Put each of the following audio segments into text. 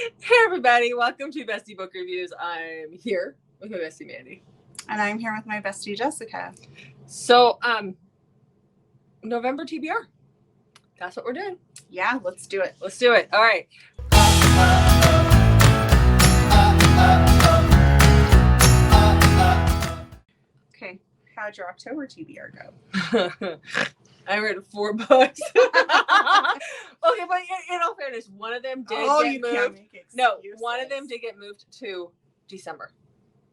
Hey everybody, welcome to Bestie Book Reviews. I'm here with my bestie Mandy. And I'm here with my bestie Jessica. So, November TBR. That's what we're doing. Yeah, let's do it. Let's do it. All right. Okay, how'd your October TBR go? I read 4 books. Okay, but in all fairness, one of them did get moved. No, one of them did get moved to December.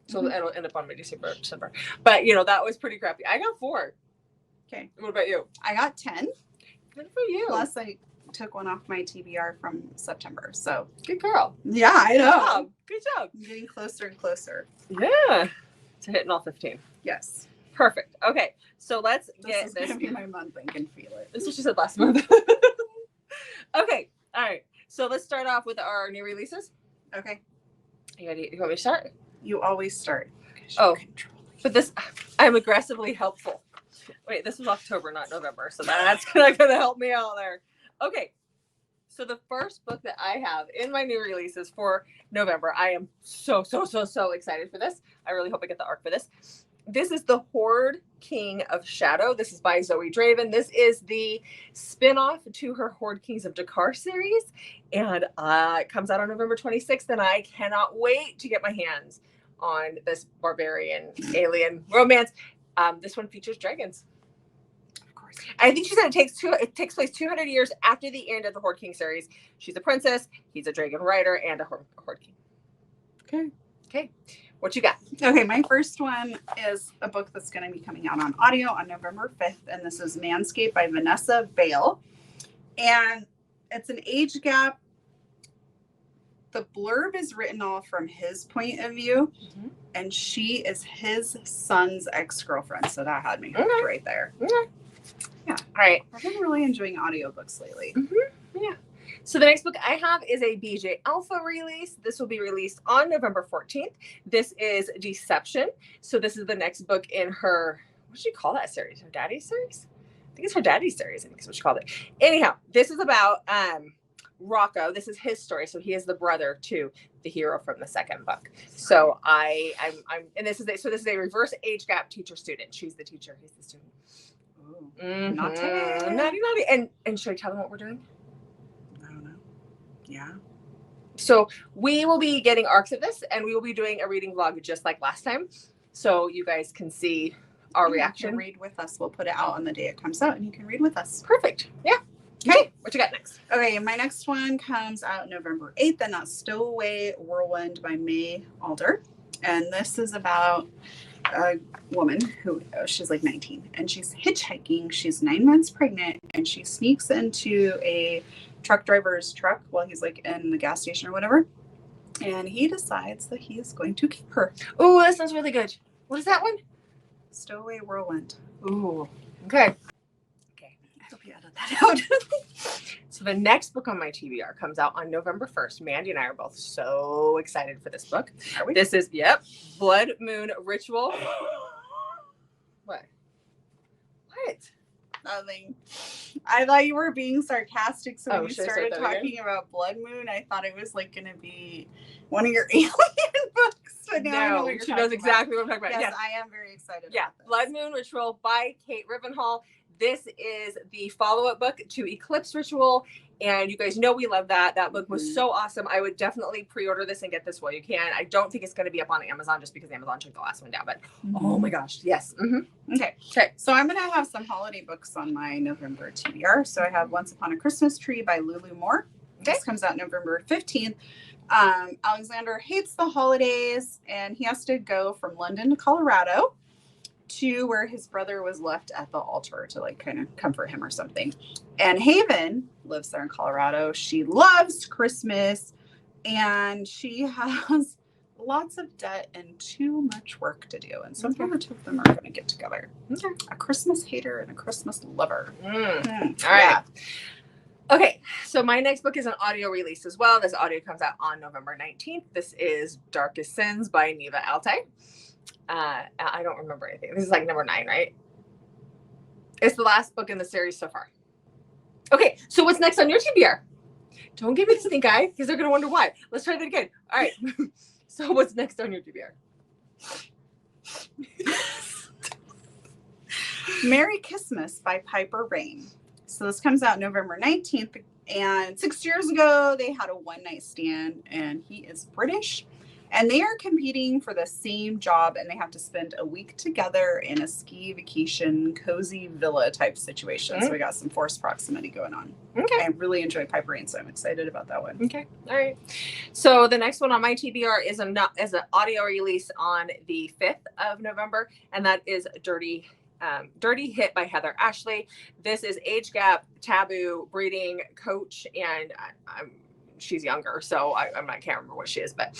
So it'll end up on my December. But, that was pretty crappy. I got 4. Okay. What about you? I got 10. Good for you. Plus, I took one off my TBR from September. So good girl. Yeah, I know. Good job. I'm getting closer and closer. Yeah. To hitting all 15. Yes. Perfect. Okay. So let's get this. This is going to be my month. I can feel it. This is what she said last month. Okay. All right. So let's start off with our new releases. Okay. You want me to start? You always start. Oh, but this, I'm aggressively helpful. Wait, this was October, not November. So that's going to help me out there. Okay. So the first book that I have in my new releases for November, I am so excited for this. I really hope I get the arc for this. This is the Horde King of Shadow. This is by Zoe Draven. This is the spinoff to her Horde Kings of Dakar series. And it comes out on November 26th. And I cannot wait to get my hands on this barbarian alien romance. This one features dragons. Of course. I think she said it takes place 200 years after the end of the Horde King series. She's a princess. He's a dragon rider and a Horde King. Okay. What you got? Okay, my first one is a book that's going to be coming out on audio on November 5th, and this is Manscape by Vanessa Bale. And it's an age gap. The blurb is written all from his point of view, and she is his son's ex-girlfriend. So that had me hooked right there. Okay. Yeah. All right. I've been really enjoying audiobooks lately. Yeah. So the next book I have is a BJ Alpha release. This will be released on November 14th. This is Deception. So this is the next book in her, what should you call that series? Her daddy's series? I think it's her daddy's series. I think is what she called it. Anyhow, this is about Rocco. This is his story. So he is the brother to the hero from the second book. So I'm and this is a reverse age gap teacher student. She's the teacher. He's the student. Ooh, Naughty. And should I tell them what we're doing? Yeah. So we will be getting arcs of this, and we will be doing a reading vlog just like last time, so you guys can see our reaction. You can read with us. We'll put it out on the day it comes out, and you can read with us. Perfect. Yeah. Okay. What you got next? Okay, my next one comes out November 8th, and that's Stow, Whirlwind by May Alder. And this is about a woman who, she's like 19, and she's hitchhiking. She's 9 months pregnant, and she sneaks into a truck driver's truck while he's like in the gas station or whatever, and he decides that he is going to keep her. Oh, that sounds really good. What is that one? Stowaway Whirlwind. Ooh. Okay. I hope you edit that out. So the next book on my TBR comes out on November 1st. Mandy and I are both so excited for this book. Are we? This is Blood Moon Ritual. What? Nothing. I thought you were being sarcastic, so when you started talking about Blood Moon, I thought it was like going to be one of your alien books. But now I know what you're she knows exactly what I'm talking about. Yes, I am very excited. Yeah, about this. Blood Moon Ritual by Kate Rivenhall. This is the follow-up book to Eclipse Ritual, and you guys know we love that. That book was so awesome. I would definitely pre-order this and get this while you can. I don't think it's going to be up on Amazon just because Amazon took the last one down, but oh my gosh, yes. Okay, so I'm going to have some holiday books on my November TBR. So I have Once Upon a Christmas Tree by Lulu Moore. This comes out November 15th. Alexander hates the holidays, and he has to go from London to Colorado to where his brother was left at the altar to like kind of comfort him or something. And Haven lives there in Colorado. She loves Christmas, and she has lots of debt and too much work to do. And so the two of them are going to get together. A Christmas hater and a Christmas lover. All right. Okay, so my next book is an audio release as well. This audio comes out on November 19th. This is Darkest Sins by Neva Altay. I don't remember anything. This is like number 9, right? It's the last book in the series so far. Okay, so what's next on your TBR? Don't give me the stink eye because they're going to wonder why. Let's try that again. All right. So what's next on your TBR? Merry Christmas by Piper Rain. So this comes out November 19th. And 6 years ago, they had a one-night stand, and he is British. And they are competing for the same job, and they have to spend a week together in a ski vacation, cozy villa type situation. So we got some forced proximity going on. Okay. I really enjoy Piper Rain, so I'm excited about that one. Okay. All right. So the next one on my TBR is an audio release on the 5th of November, and that is Dirty Hit by Heather Ashley. This is age gap, taboo, breeding coach, and she's younger, so I can't remember what she is, but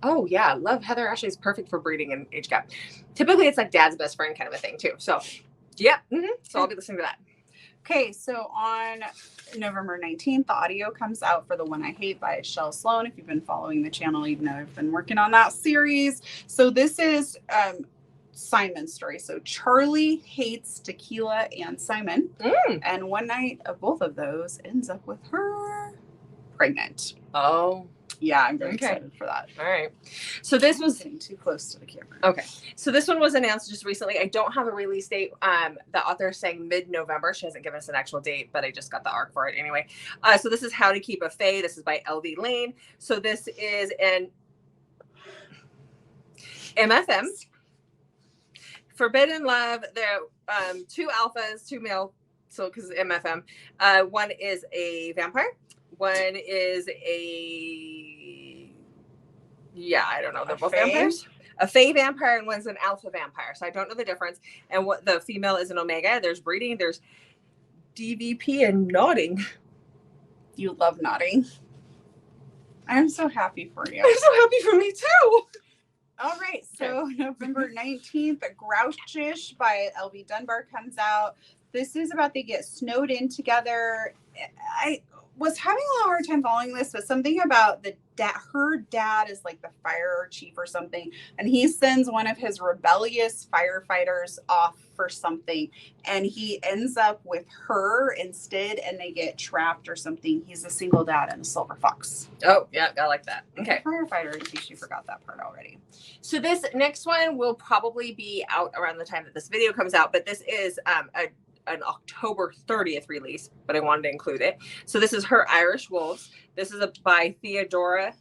oh yeah, love Heather Ashley's perfect for breeding and age gap. Typically it's like dad's best friend kind of a thing too. So yeah, so I'll be listening to that. Okay, so on November 19th, the audio comes out for The One I Hate by Shel Sloan. If you've been following the channel, you know I've been working on that series. So this is Simon's story. So Charlie hates tequila and Simon, and one night of both of those ends up with her pregnant. Oh, yeah, I'm very excited for that. All right. So this was getting too close to the camera. Okay. So this one was announced just recently. I don't have a release date. The author is saying mid-November. She hasn't given us an actual date, but I just got the arc for it anyway. So this is How to Keep a Fae. This is by LV Lane. So this is an MFM. Forbidden Love. There are 2 alphas, 2 male. So because MFM, one is a vampire. One is I don't know. They're both vampires. A fae vampire and one's an alpha vampire. So I don't know the difference. And what the female is an omega. There's breeding. There's DVP and nodding. You love nodding. I'm so happy for you. I'm so happy for me too. All right. So November 19th, Grouchish by LV Dunbar comes out. This is about they get snowed in together. I was having a hard time following this, but something about her dad is like the fire chief or something, and he sends one of his rebellious firefighters off for something, and he ends up with her instead, and they get trapped or something. He's a single dad and a silver fox. Oh yeah, I like that. Okay, firefighter, in case you forgot that part already. So this next one will probably be out around the time that this video comes out, but this is an October 30th release, but I wanted to include it. So this is Her Irish Wolves. This is by Theodora.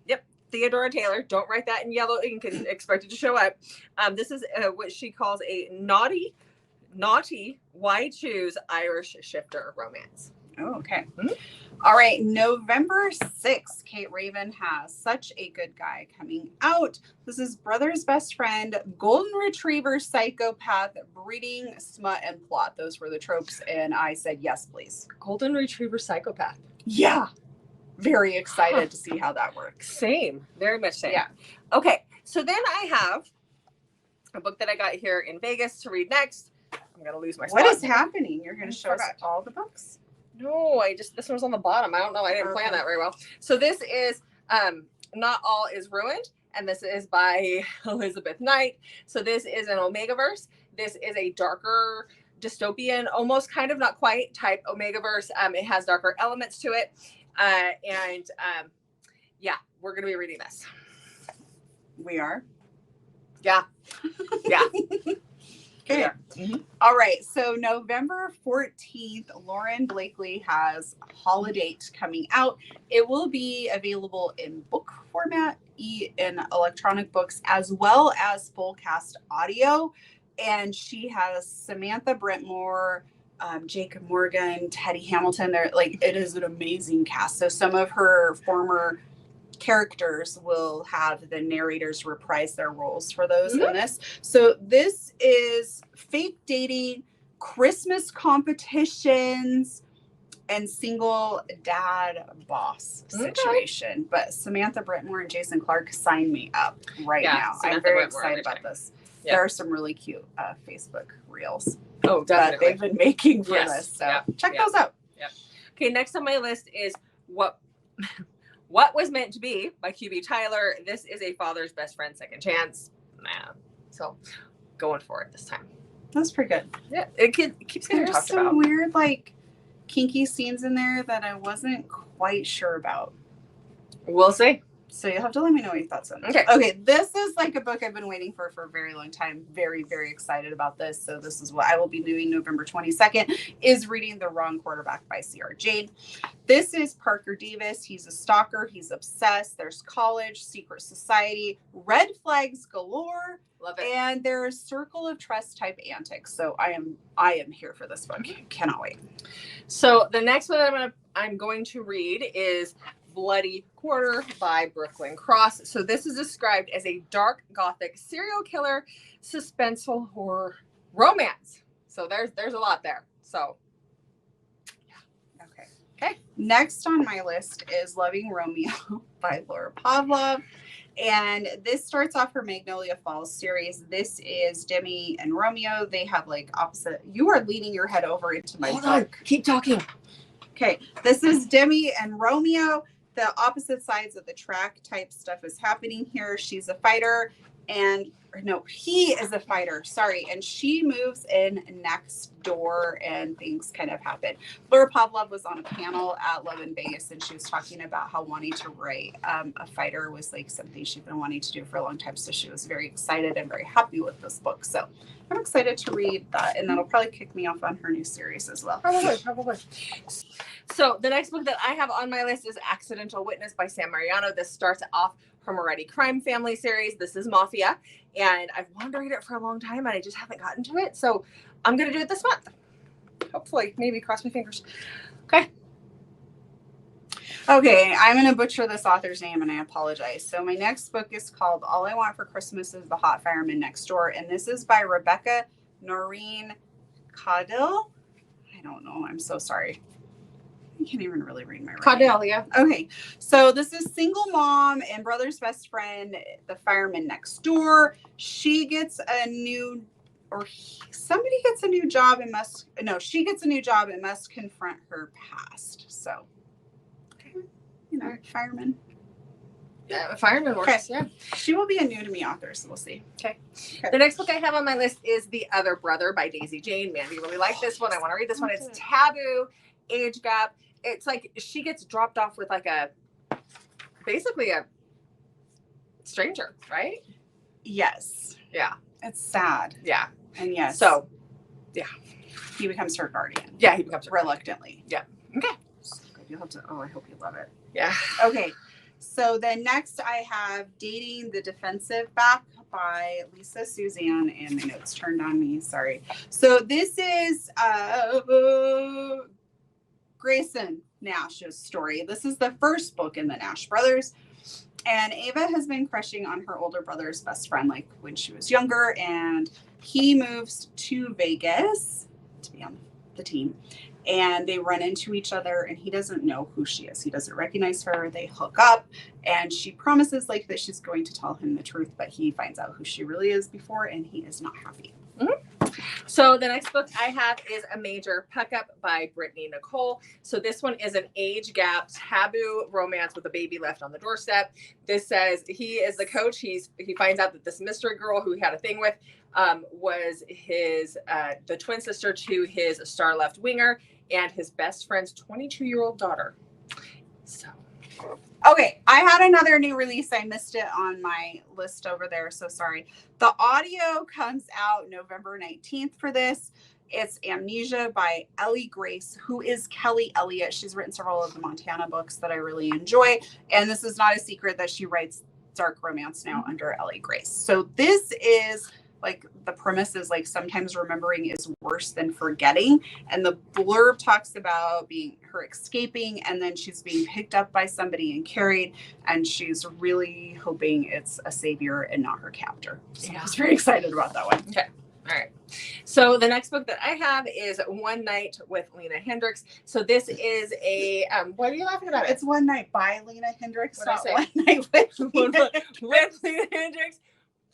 Yep, Theodora Taylor. Don't write that in yellow ink and expect it to show up. This is what she calls a naughty, why choose Irish shifter romance. Oh, okay. All right. November 6th, Kate Raven has Such a Good Guy coming out. This is Brother's Best Friend, Golden Retriever, Psychopath, Breeding, Smut, and Plot. Those were the tropes, and I said, yes, please. Golden Retriever, Psychopath. Yeah. Very excited to see how that works. Same. Very much same. Yeah. Okay. So then I have a book that I got here in Vegas to read next. I'm going to lose my spot. What is happening? You're going to show us all the books? No, this one was on the bottom. I don't know. I didn't plan that very well. So this is Not All Is Ruined, and this is by Elizabeth Knight. So this is an Omegaverse. This is a darker dystopian, almost kind of not quite type Omegaverse. It has darker elements to it. Yeah, we're going to be reading this. We are? Yeah. Yeah. Okay. All right. So November 14th, Lauren Blakely has Holiday coming out. It will be available in book format, in electronic books, as well as full cast audio. And she has Samantha Brentmore, Jacob Morgan, Teddy Hamilton. It is an amazing cast. So some of her former characters will have the narrators reprise their roles for those in this. So this is fake dating, Christmas competitions, and single dad boss situation. But Samantha Brentmore and Jason Clark sign me up now. Samantha I'm very Brentmore excited about this. Yeah. There are some really cute Facebook reels that that they've been making for this. So check those out. Yeah. Okay, next on my list is What Was Meant to Be by QB Tyler. This is a father's best friend second chance. So going for it this time. That's pretty good. Yeah, it keeps getting There's talked some about. weird kinky scenes in there that I wasn't quite sure about. We'll see. So you'll have to let me know what your thoughts on. Okay. Okay. This is like a book I've been waiting for a very long time. Very, very excited about this. So this is what I will be doing November 22nd, is reading The Wrong Quarterback by C.R. Jade. This is Parker Davis. He's a stalker. He's obsessed. There's college, secret society, red flags galore. Love it. And there's circle of trust type antics. So I am here for this book. Cannot wait. So the next one I'm going to read is Bloody Quarter by Brooklyn Cross. So this is described as a dark gothic serial killer suspenseful horror romance. So there's a lot there. So yeah. Okay. Next on my list is Loving Romeo by Laura Pavlov. And this starts off her Magnolia Falls series. This is Demi and Romeo. They have like opposite. You are leaning your head over into my book. Keep talking. Okay. This is Demi and Romeo. The opposite sides of the track type stuff is happening here. She's a fighter he is a fighter. Sorry. And she moves in next door and things kind of happen. Laura Pavlov was on a panel at Love in Vegas and she was talking about how wanting to write a fighter was like something she'd been wanting to do for a long time. So she was very excited and very happy with this book. So I'm excited to read that, and that'll probably kick me off on her new series as well. Probably. So the next book that I have on my list is Accidental Witness by Sam Mariano. This starts off her Moretti crime family series. This is Mafia, and I've wanted to read it for a long time and I just haven't gotten to it. So I'm going to do it this month. Hopefully, maybe cross my fingers. Okay, I'm going to butcher this author's name and I apologize. So my next book is called All I Want for Christmas is the Hot Fireman Next Door. And this is by Rebecca Noreen Caudill. I don't know. I'm so sorry. I can't even really read my writing. Caudill, yeah. Okay, so this is single mom and brother's best friend, the fireman next door. She gets a new, somebody gets a new job and she gets a new job and must confront her past. So, fireman. Yeah, fireman works. Okay. Yeah. She will be a new to me author, so we'll see. Okay. The next book I have on my list is The Other Brother by Daisy Jane. Mandy really liked this one. I want to read this one. It's taboo, age gap. It's like she gets dropped off with like basically a stranger, right? Yes. Yeah. It's sad. Yeah. And yes. So, yeah. He becomes her guardian. Yeah, he becomes her reluctantly. Yeah. Okay. So good. You'll have to, I hope you love it. Yeah. Okay. So then next I have Dating the Defensive Back by Lisa Suzanne, and my notes turned on me. Sorry. So this is Grayson Nash's story. This is the first book in the Nash brothers. And Ava has been crushing on her older brother's best friend, like when she was younger. And he moves to Vegas to be on the team. And they run into each other and he doesn't know who she is. He doesn't recognize her. They hook up and she promises like that she's going to tell him the truth, but he finds out who she really is before and he is not happy. Mm-hmm. So the next book I have is A Major Puckup by Brittany Nicole. So this one is an age gap taboo romance with a baby left on the doorstep. This says he is the coach. He finds out that this mystery girl who he had a thing with was his the twin sister to his star left winger and his best friend's 22-year-old daughter. So okay, I had another new release. I missed it on my list over there, so sorry. The audio comes out November 19th for this. It's Amnesia by Ellie Grace, who is Kelly Elliott. She's written several of the Montana books that I really enjoy, and this is not a secret that she writes dark romance now under Ellie Grace. So this is like the premise is like sometimes remembering is worse than forgetting. And the blurb talks about her escaping and then she's being picked up by somebody and carried. And she's really hoping it's a savior and not her captor. So I was very excited about that one. Okay. All right. So the next book that I have is One Night with Lena Hendricks. So this is a, what are you laughing about? It's One Night by Lena Hendricks. What did I say? One Night with Lena Hendricks.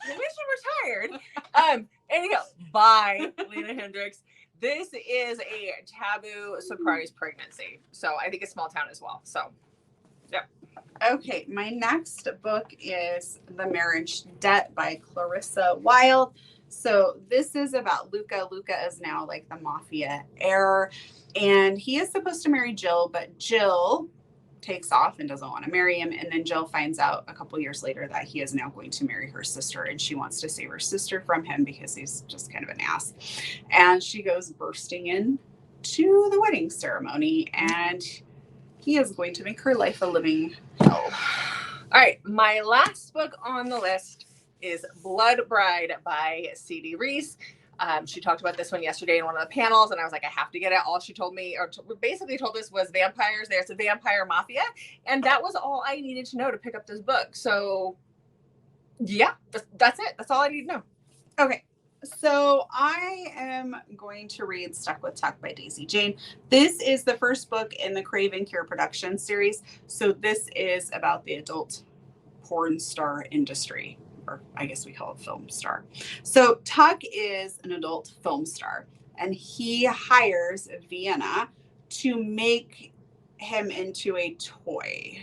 I wish you were tired. Anyhow, by Lena Hendricks. This is a taboo surprise pregnancy. So I think it's small town as well. So, yeah. Okay, my next book is The Marriage Debt by Clarissa Wilde. So this is about Luca. Luca is now like the mafia heir, and he is supposed to marry Jill, but Jill takes off and doesn't want to marry him. And then Jill finds out a couple years later that he is now going to marry her sister, and she wants to save her sister from him because he's just kind of an ass. And she goes bursting in to the wedding ceremony, and he is going to make her life a living hell. All right, my last book on the list is Blood Bride by C.D. Reese. She talked about this one yesterday in one of the panels, and I was like, I have to get it. All she told me, or basically told us, was vampires. There's a vampire mafia, and that was all I needed to know to pick up this book. So, yeah, that's it. That's all I need to know. Okay, so I am going to read Stuck with Tuck by Daisy Jane. This is the first book in the Crave and Cure Productions series. So this is about the adult porn star industry, or I guess we call it film star. So Tuck is an adult film star, and he hires Vienna to make him into a toy.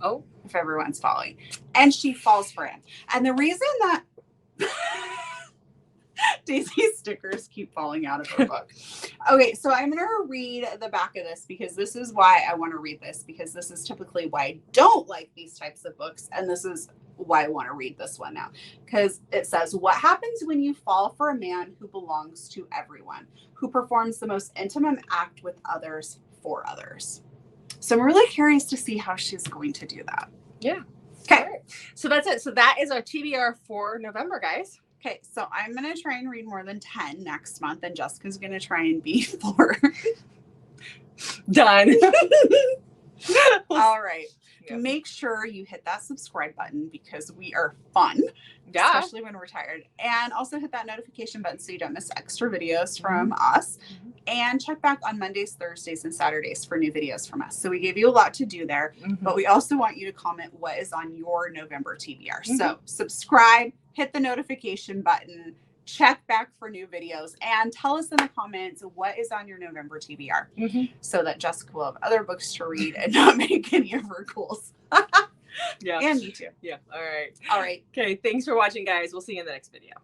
Oh, if everyone's following. And she falls for him. And the reason that Daisy's stickers keep falling out of her book. Okay, so I'm going to read the back of this because this is why I want to read this, because this is typically why I don't like these types of books, and this is why I want to read this one now. Because it says, what happens when you fall for a man who belongs to everyone, who performs the most intimate act with others for others? So I'm really curious to see how she's going to do that. Yeah. Okay. Right. So that's it. So that is our TBR for November, guys. Okay, so I'm going to try and read more than 10 next month, and Jessica's going to try and be 4. Done. All right. Yep. Make sure you hit that subscribe button because we are fun, Yeah. especially when we're tired. And also hit that notification button so you don't miss extra videos from us. Mm-hmm. And check back on Mondays, Thursdays, and Saturdays for new videos from us. So we gave you a lot to do there, but we also want you to comment what is on your November TBR. So subscribe, hit the notification button, check back for new videos, and tell us in the comments what is on your November TBR so that Jessica will have other books to read and not make any of her goals. Yeah. And me too. Yeah. All right. All right. Okay. Thanks for watching, guys. We'll see you in the next video.